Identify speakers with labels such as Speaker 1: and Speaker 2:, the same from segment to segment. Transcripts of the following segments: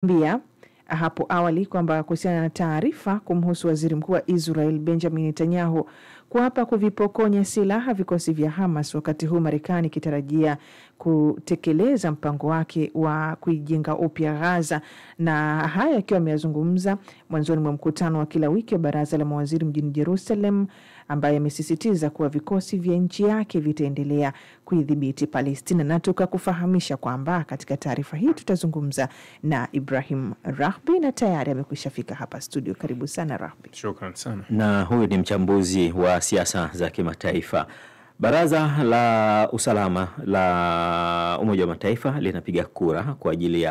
Speaker 1: Mbia hapo awali kwamba kuhusiana na taarifa kumhusu waziri mkuu wa Israel Benjamin Netanyahu kuapa kuvipokonya silaha vikosi vya Hamas, wakati huu Marekani ikitarajia kutekeleza mpango wake wa kuijenga upya Gaza. Na haya akiwa ameyazungumza mwanzoni mwa mkutano wa kila wiki wa baraza la mawaziri mjini Jerusalem, ambaye amesisitiza kuwa vikosi vya nchi yake vitaendelea kuidhibiti Palestina. Na tukakufahamisha kwamba katika taarifa hii tutazungumza na Ibrahim Rahbi, na tayari amekwishafika hapa studio. Karibu sana Rahbi.
Speaker 2: Shukran sana.
Speaker 3: Na huyu ni mchambuzi wa siasa za kimataifa. Baraza la usalama la Umoja wa Mataifa linapiga kura kwa ajili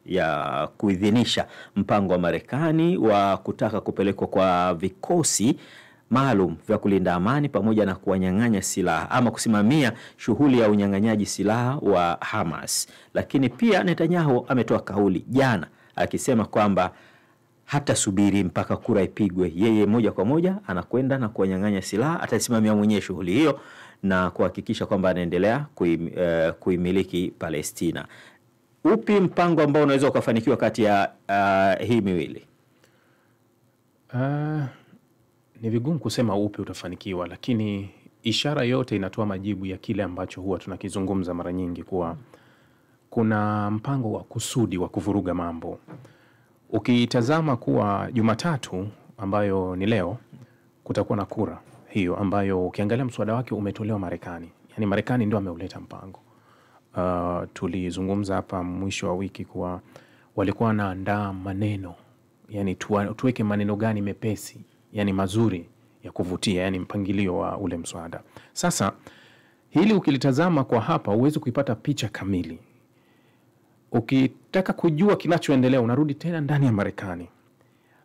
Speaker 3: ya kuidhinisha mpango wa Marekani wa kutaka kupelekwa kwa vikosi maalum vya kulinda amani pamoja na kuwanyang'anya silaha ama kusimamia shughuli ya unyang'anyaji silaha wa Hamas. Lakini pia Netanyahu ametoa kauli jana akisema kwamba hata subiri mpaka kura ipigwe, yeye moja kwa moja anakwenda na kuwanyang'anya silaha, atasimamia mwenyewe shughuli hiyo na kuhakikisha kwamba anaendelea kuimiliki Palestina. Upi mpango ambao unaweza ukafanikiwa kati ya hii miwili?
Speaker 2: Ni vigumu kusema upi utafanikiwa, lakini ishara yote inatoa majibu ya kile ambacho huwa tunakizungumza mara nyingi, kuwa kuna mpango wa kusudi wa kuvuruga mambo. Ukitazama kuwa Jumatatu ambayo ni leo kutakuwa na kura hiyo ambayo ukiangalia mswada wake umetolewa Marekani. Yani Marekani ndio ameuleta mpango. Tulizungumza hapa mwisho wa wiki kuwa walikuwa wanaandaa maneno. Yani tuweke maneno gani mepesi, yani mazuri ya kuvutia, yani mpangilio wa ule mswada. Sasa hili ukilitazama kwa hapa uweze kuipata picha kamili. Ukitaka kujua kinachoendelea unarudi tena ndani ya Marekani.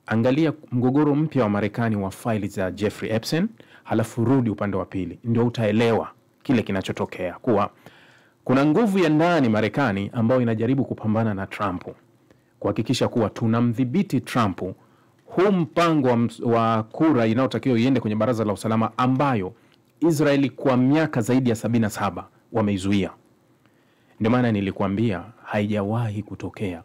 Speaker 2: Angalia mgogoro mpya wa Marekani wa faili za Jeffrey Epstein, halafu rudi upande wa pili. Ndio utaelewa kile kinachotokea, kuwa kuna nguvu ya ndani Marekani ambayo inajaribu kupambana na Trump, kuhakikisha kuwa tunamdhibiti Trump. Huu mpango wa kura inayotakiwa iende kwenye baraza la usalama ambayo Israeli kwa miaka zaidi ya 77 wameizuia. Ndio maana nilikuambia haijawahi kutokea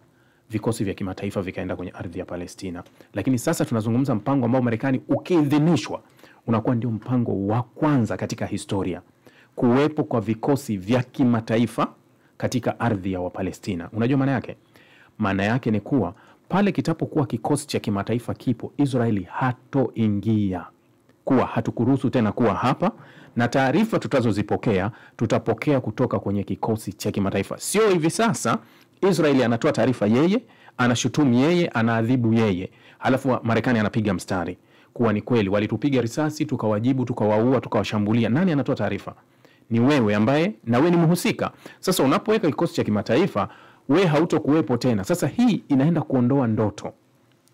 Speaker 2: vikosi vya kimataifa vikaenda kwenye ardhi ya Palestina. Lakini sasa tunazungumza mpango ambao Marekani ukiidhinishwa unakuwa ndio mpango wa kwanza katika historia kuwepo kwa vikosi vya kimataifa katika ardhi ya Wapalestina. Unajua maana yake? Maana yake ni kuwa pale kitapokuwa kikosi cha kimataifa kipo, Israeli hatoingia, kuwa hatukuruhusu tena kuwa hapa, na taarifa tutazozipokea tutapokea kutoka kwenye kikosi cha kimataifa. Sio hivi sasa Israeli anatoa taarifa yeye, anashutumu yeye, anaadhibu yeye, halafu Marekani anapiga mstari kuwa ni kweli walitupiga risasi, tukawajibu, tukawaua, tukawashambulia. Nani anatoa taarifa? Ni wewe ambaye na wewe ni mhusika. Sasa unapoweka kikosi cha kimataifa, wewe hautokuwepo tena. Sasa hii inaenda kuondoa ndoto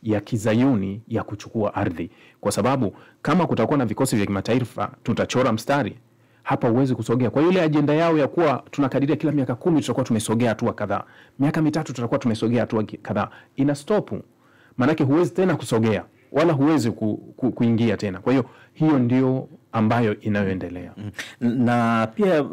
Speaker 2: ya kizayuni ya kuchukua ardhi, kwa sababu kama kutakuwa na vikosi vya kimataifa tutachora mstari hapa, uwezi kusogea. Kwa ile ajenda yao ya kuwa tunakadiria kila miaka 10 tutakuwa tumesogea hatua kadhaa, miaka 3 tutakuwa tumesogea hatua kadhaa, ina stop. Maana huwezi tena kusogea wala huwezi kuingia tena. Kwa hiyo ndio ambayo inayoendelea.
Speaker 3: Na pia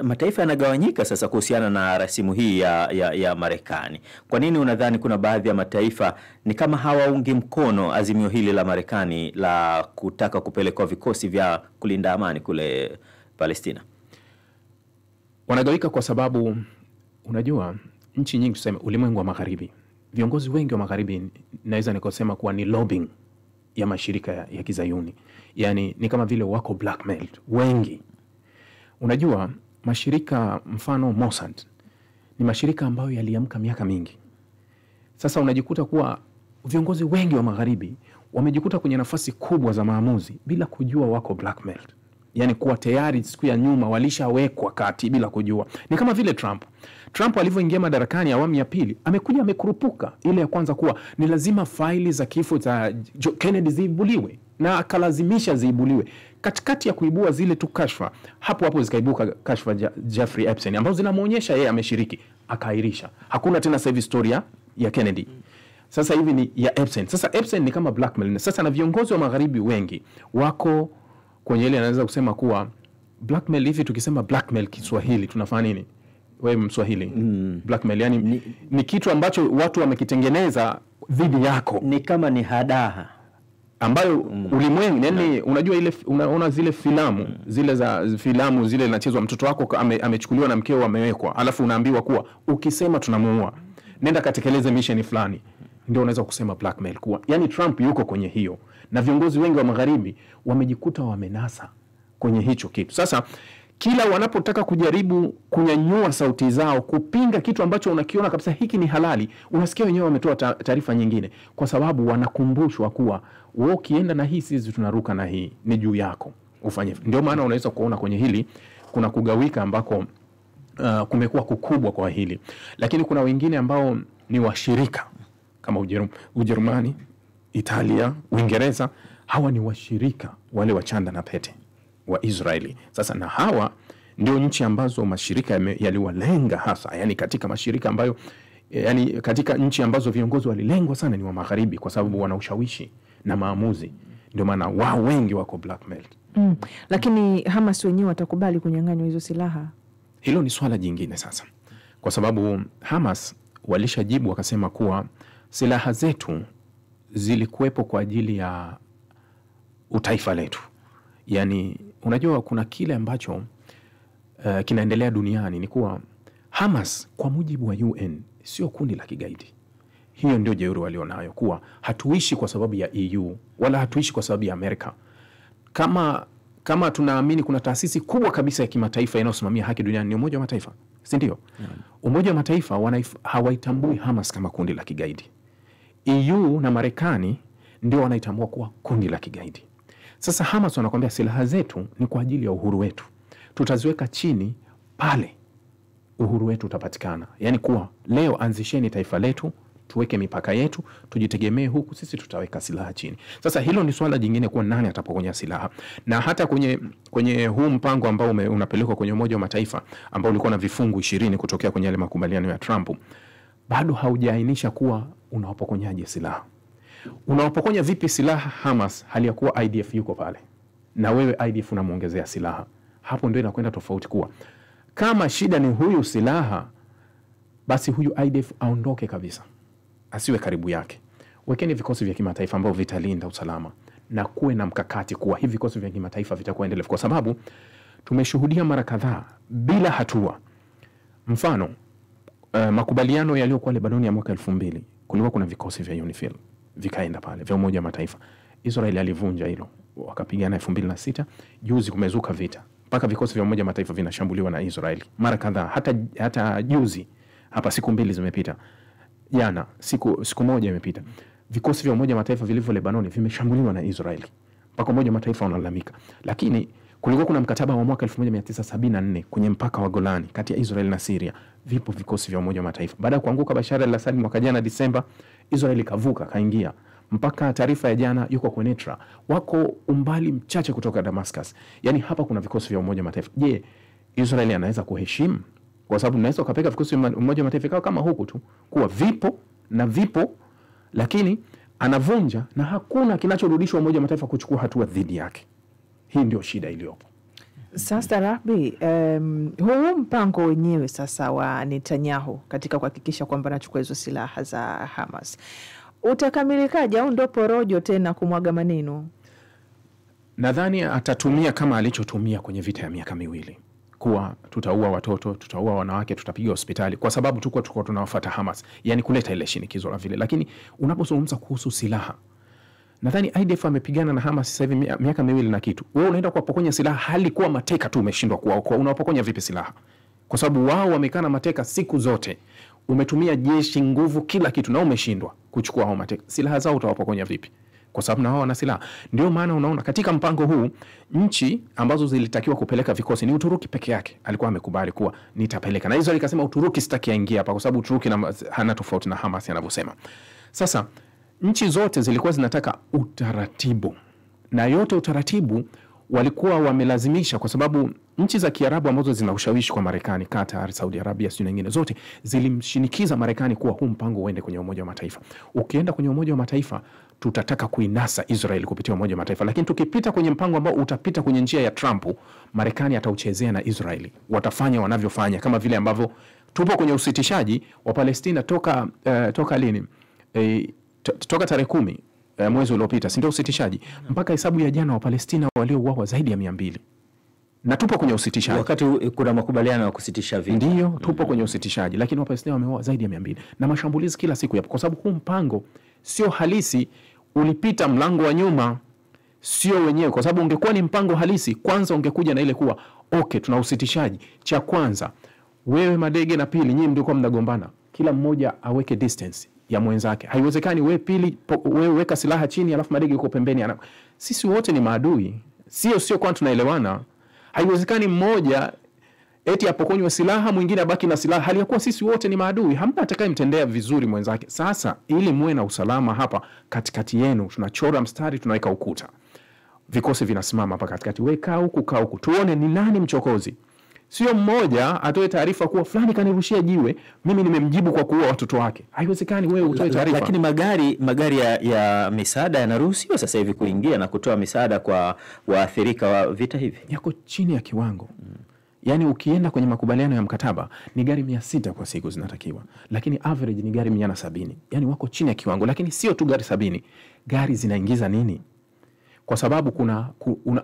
Speaker 3: mataifa yanagawanyika sasa kuhusiana na rasimu hii ya Marekani. Kwa nini unadhani kuna baadhi ya mataifa ni kama hawaungi mkono azimio hili la Marekani la kutaka kupelekwa vikosi vya kulinda amani kule Palestina?
Speaker 2: Wanagawika kwa sababu unajua nchi nyingi, tuseme ulimwengu wa magharibi, viongozi wengi wa magharibi naweza nikosema kuwa ni lobbying ya mashirika ya kizayuni. Yani ni kama vile wako blackmailed wengi. Unajua mashirika mfano Mossad ni mashirika ambayo yaliamka miaka mingi. Sasa unajikuta kuwa viongozi wengi wa magharibi wamejikuta kwenye nafasi kubwa za maamuzi bila kujua wako blackmailed. Yani kuwa tayari siku ya nyuma walishawekwa kati bila kujua. Ni kama vile Trump alivyoingia madarakani awamu ya pili, amekuja amekurupuka ile ya kwanza kuwa ni lazima faili za kifo za Kennedy ziibuliwe, na akalazimisha ziibuliwe. Katikati ya kuibua zile tu kashfa, hapo zikaibuka kashfa Jeffrey Epstein ambazo zinamuonyesha yeye ameshiriki, akairisha. Hakuna tena sasa hivi story ya Kennedy. Sasa hivi ni ya Epstein. Sasa Epstein ni kama blackmail. Sasa na viongozi wa magharibi wengi wako kwenye ile, anaweza kusema kuwa blackmail. Hivi tukisema blackmail Kiswahili tunafanya nini? wewe Mswahili. Blackmail yani ni kitu ambacho watu wamekitengeneza dhidi yako,
Speaker 3: ni kama ni hadaha
Speaker 2: ambayo ulimwengu yani unajua ile unaona zile filamu zile za filamu zile zinachezwa, mtoto wako amechukuliwa na mkeo amewekwa, alafu unaambiwa kuwa ukisema tunamuua, nenda katekeleze mission fulani, ndio unaweza kusema blackmail. Kuwa yani Trump yuko kwenye hiyo, na viongozi wengi wa magharibi wamejikuta wamenasa kwenye hicho kitu. Sasa kila wanapotaka kujaribu kunyanyua sauti zao kupinga kitu ambacho unakiona kabisa hiki ni halali, unasikia wenyewe wametoa taarifa nyingine, kwa sababu wanakumbushwa kuwa wewe ukienda na hii sisi tunaruka na hii, ni juu yako ufanye. Ndio maana unaweza kuona kwenye hili kuna kugawika ambako kumekuwa kukubwa kwa hili, lakini kuna wengine ambao ni washirika kama Ujerumani, Italia, Uingereza. Hawa ni washirika wale wa chanda na pete wa Israeli. Sasa na hawa ndio nchi ambazo mashirika yaliwalenga hasa, yani katika mashirika ambayo yani katika nchi ambazo viongozi walilengwa sana ni wa magharibi, kwa sababu wana ushawishi na maamuzi, ndio maana wao wengi wako blackmailed.
Speaker 1: Lakini Hamas wenyewe watakubali kunyang'anywa hizo silaha?
Speaker 2: Hilo ni swala jingine sasa, kwa sababu Hamas walishajibu wakasema kuwa silaha zetu zilikuwepo kwa ajili ya utaifa letu. Yani unajua kuna kile ambacho kinaendelea duniani ni kuwa Hamas kwa mujibu wa UN sio kundi la kigaidi. Hiyo ndio jeuri walionayo, kuwa hatuishi kwa sababu ya EU wala hatuishi kwa sababu ya Amerika. Kama tunaamini kuna taasisi kubwa kabisa ya kimataifa inayosimamia haki duniani ni Umoja wa Mataifa, si ndio? Umoja wa Mataifa hawaitambui Hamas kama kundi la kigaidi. EU na Marekani ndio wanaitambua kuwa kundi la kigaidi. Sasa Hamas wanakuambia silaha zetu ni kwa ajili ya uhuru wetu, tutaziweka chini pale uhuru wetu utapatikana. Yani kuwa leo anzisheni taifa letu, tuweke mipaka yetu, tujitegemee huku, sisi tutaweka silaha chini. Sasa hilo ni swala jingine, kuwa nani atapokonya silaha. Na hata kwenye huu mpango ambao unapelekwa kwenye Umoja wa Mataifa ambao ulikuwa na vifungu 20 kutokea kwenye yale makubaliano ya Trump, bado haujaainisha kuwa unawapokonyaje silaha. Unawapokonya vipi silaha Hamas hali ya kuwa IDF yuko pale na wewe IDF unamuongezea silaha? Hapo ndio inakwenda tofauti, kuwa kama shida ni huyu silaha, basi huyu IDF aondoke kabisa, asiwe karibu yake. Wekeni vikosi vya kimataifa ambao vitalinda usalama, na kuwe na mkakati kuwa hivi vikosi vya kimataifa vitakuwa endelevu, kwa sababu tumeshuhudia mara kadhaa bila hatua. Mfano makubaliano yaliyokuwa Lebanoni ya mwaka 2000 kulikuwa kuna vikosi vya UNIFIL vikaenda pale vya Umoja wa Mataifa. Israeli alivunja hilo, wakapigana 2006. Juzi kumezuka vita mpaka vikosi vya Umoja wa Mataifa vinashambuliwa na Israeli mara kadhaa. Hata juzi hapa, siku 2 zimepita, jana siku moja imepita, vikosi vya Umoja wa Mataifa vilivyo Lebanoni vimeshambuliwa na Israeli mpaka Umoja wa Mataifa unalalamika. Lakini kulikuwa kuna mkataba wa mwaka 1974 kwenye mpaka wa Golani kati ya Israeli na Syria. Vipo vikosi vya Umoja wa Mataifa. Baada ya kuanguka Bashar al-Assad mwaka jana Disemba, Israeli kavuka kaingia mpaka taarifa ya jana yuko kwa Netra, wako umbali mchache kutoka Damascus. Yani hapa kuna vikosi vya Umoja wa Mataifa. Je, Israeli anaweza kuheshimu? Kwa sababu unaweza ukapeka vikosi vya Umoja wa Mataifa kama huku tu kuwa vipo, lakini anavunja na hakuna kinachorudishwa Umoja wa Mataifa kuchukua hatua dhidi yake. Hii ndio shida iliyopo.
Speaker 1: Sasa Rahbi, huu mpango wenyewe sasa wa Netanyahu katika kuhakikisha kwamba anachukua hizo silaha za Hamas utakamilikaje, au ndo porojo tena kumwaga maneno?
Speaker 2: Nadhani atatumia kama alichotumia kwenye vita ya miaka 2, kuwa tutaua watoto, tutaua wanawake, tutapiga hospitali, kwa sababu tuko tunawafuata Hamas, yani kuleta ile shinikizo la vile. Lakini unapozungumza kuhusu silaha, nadhani IDF amepigana na Hamas sasa hivi miaka 2 na kitu. Wewe unaenda kuwapokonya silaha hali kuwa mateka tu umeshindwa kuwaokoa, unawapokonya vipi silaha? Kwa sababu wao wamekana mateka siku zote, umetumia jeshi, nguvu, kila kitu, na umeshindwa kuchukua hao mateka. Silaha zao utawapokonya vipi? Kwa sababu na wao wana silaha. Ndio maana unaona katika mpango huu nchi ambazo zilitakiwa kupeleka vikosi ni Uturuki peke yake alikuwa amekubali kuwa nitapeleka, na Israeli ikasema Uturuki sitaki aingia hapa, kwa sababu Uturuki hana tofauti na Hamas yanavyosema. Sasa nchi zote zilikuwa zinataka utaratibu, na yote utaratibu walikuwa wamelazimisha, kwa sababu nchi za Kiarabu ambazo zina ushawishi kwa Marekani, Qatar, Saudi Arabia, sio nyingine zote zilimshinikiza Marekani kuwa huu mpango uende kwenye Umoja wa Mataifa. Ukienda kwenye Umoja wa Mataifa tutataka kuinasa Israel kupitia Umoja wa Mataifa, lakini tukipita kwenye mpango ambao utapita kwenye njia ya Trump, Marekani atauchezea na Israeli. Watafanya wanavyofanya, kama vile ambavyo tupo kwenye usitishaji wa Palestina toka lini? Toka tarehe 10 mwezi uliopita, si ndio usitishaji? Mpaka hesabu ya jana wa Palestina waliouawa zaidi ya 200. Na tupo kwenye usitishaji.
Speaker 3: Wakati kuna makubaliano ya kusitisha vita.
Speaker 2: Ndio, tupo kwenye usitishaji, lakini wa Palestina wameuawa zaidi ya 200. Na mashambulizi kila siku yapo, kwa sababu huu mpango sio halisi, ulipita mlango wa nyuma, sio wenyewe. Kwa sababu ungekuwa ni mpango halisi, kwanza ungekuja na ile kuwa okay, tuna usitishaji. Cha kwanza, wewe Madege na Pili, nyinyi mlikuwa mnagombana, kila mmoja aweke distance ya mwenzake. Haiwezekani wewe Pili wewe weka silaha chini alafu Madege yuko pembeni. Sisi wote ni maadui. Sio kwa tunaelewana. Haiwezekani mmoja eti apokonywe silaha mwingine abaki na silaha, hali ya kuwa sisi wote ni maadui. Hamna atakayemtendea vizuri mwenzake. Sasa ili muwe na usalama hapa katikati yenu, tunachora mstari, tunaweka ukuta. Vikosi vinasimama hapa katikati. Wewe kaa huku, tuone ni nani mchokozi. Sio mmoja atoe taarifa kuwa fulani kanirushia jiwe, mimi nimemjibu kwa kuua watoto wake. Haiwezekani wewe utoe taarifa.
Speaker 3: Lakini magari ya misaada yanaruhusiwa sasa hivi kuingia na kutoa misaada kwa waathirika wa vita hivi.
Speaker 2: Yako chini ya kiwango. Yaani ukienda kwenye makubaliano ya mkataba ni gari 600 kwa siku zinatakiwa, lakini average ni gari 170. Yaani wako chini ya kiwango, lakini sio tu gari 70. Gari zinaingiza nini? Kwa sababu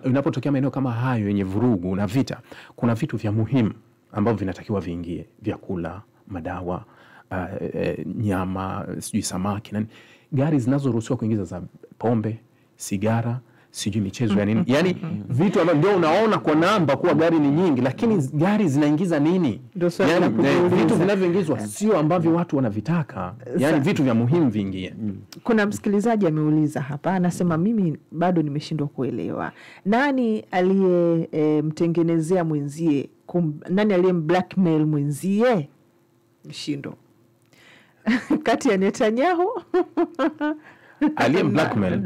Speaker 2: unapotokea maeneo kama hayo yenye vurugu na vita, kuna vitu vya muhimu ambavyo vinatakiwa viingie, vyakula, madawa, nyama, sijui samaki nani. Gari zinazoruhusiwa kuingiza za pombe, sigara, sijui michezo ya nini. Yaani vitu ambavyo ndio unaona kwa namba kuwa gari ni nyingi, lakini gari zinaingiza nini? Yaani vitu vinavyoingizwa sio ambavyo watu wanavitaka. Yaani vitu vya muhimu viingie.
Speaker 1: Kuna msikilizaji ameuliza hapa, anasema mimi bado nimeshindwa kuelewa. Nani aliyemtengenezea mwenzie? Nani aliyemblackmail mwenzie? Mshindo. Kati ya Netanyahu
Speaker 2: aliye blackmail.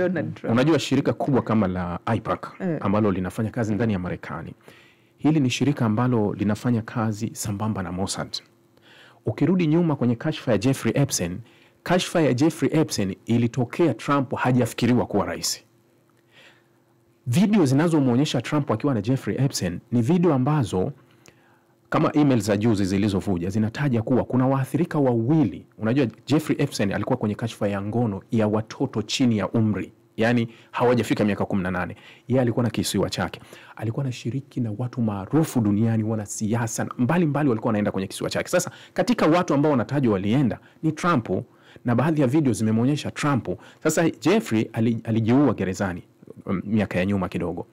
Speaker 2: Unajua shirika kubwa kama la IPAC ambalo linafanya kazi ndani ya Marekani, hili ni shirika ambalo linafanya kazi sambamba na Mossad. Ukirudi nyuma kwenye kashfa ya Jeffrey Epstein, kashfa ya Jeffrey Epstein ilitokea Trump hajafikiriwa kuwa rais. Video zinazomuonyesha Trump akiwa na Jeffrey Epstein ni video ambazo kama email za juzi zilizovuja zinataja kuwa kuna waathirika wawili. Unajua Jeffrey Epstein alikuwa kwenye kashfa ya ngono ya watoto chini ya umri, yani hawajafika miaka 18. Yeye alikuwa na kisiwa chake, alikuwa na shiriki na watu maarufu duniani, wanasiasa mbalimbali walikuwa wanaenda kwenye kisiwa chake. Sasa katika watu ambao wanatajwa walienda ni Trump, na baadhi ya video zimemuonyesha Trump. Sasa Jeffrey alijiua gerezani miaka ya nyuma kidogo.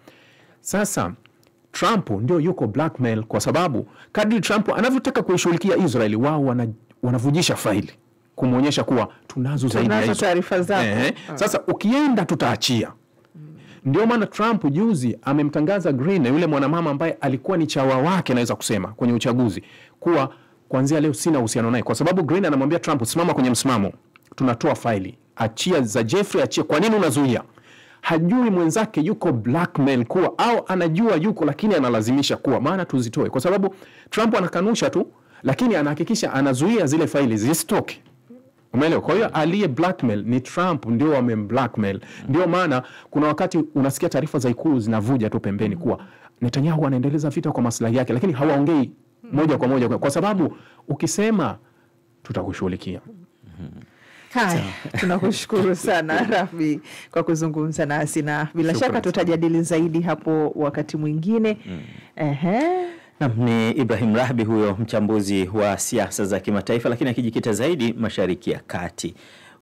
Speaker 2: Sasa Trump ndio yuko blackmail, kwa sababu kadri Trump anavyotaka kuishughulikia Israeli, wao wanavujisha faili kumuonyesha kuwa tunazo zaidi ya hizo
Speaker 1: taarifa zako.
Speaker 2: Sasa ukienda tutaachia. Ndio maana Trump juzi amemtangaza Green, yule mwanamama ambaye alikuwa ni chawa wake naweza kusema kwenye uchaguzi, kuwa kuanzia leo sina uhusiano naye, kwa sababu Green anamwambia Trump, simama kwenye msimamo, tunatoa faili, achia za Jeffrey, achia. Kwa nini unazuia? Hajui mwenzake yuko blackmail kuwa, au anajua yuko lakini analazimisha kuwa, maana tuzitoe. Kwa sababu Trump anakanusha tu, lakini anahakikisha anazuia zile faili zisitoke. Umeelewa? Kwa hiyo aliye blackmail ni Trump, ndio wamemblackmail. Ndio maana kuna wakati unasikia taarifa za Ikulu zinavuja tu pembeni kuwa Netanyahu anaendeleza vita kwa maslahi yake, lakini hawaongei moja kwa moja, kwa sababu ukisema tutakushughulikia.
Speaker 1: Haya, tunakushukuru sana Rafi kwa kuzungumza nasi, na bila shaka tutajadili zaidi hapo wakati mwingine.
Speaker 3: Ni Ibrahim Rahbi huyo, mchambuzi wa siasa za kimataifa, lakini akijikita zaidi Mashariki ya Kati.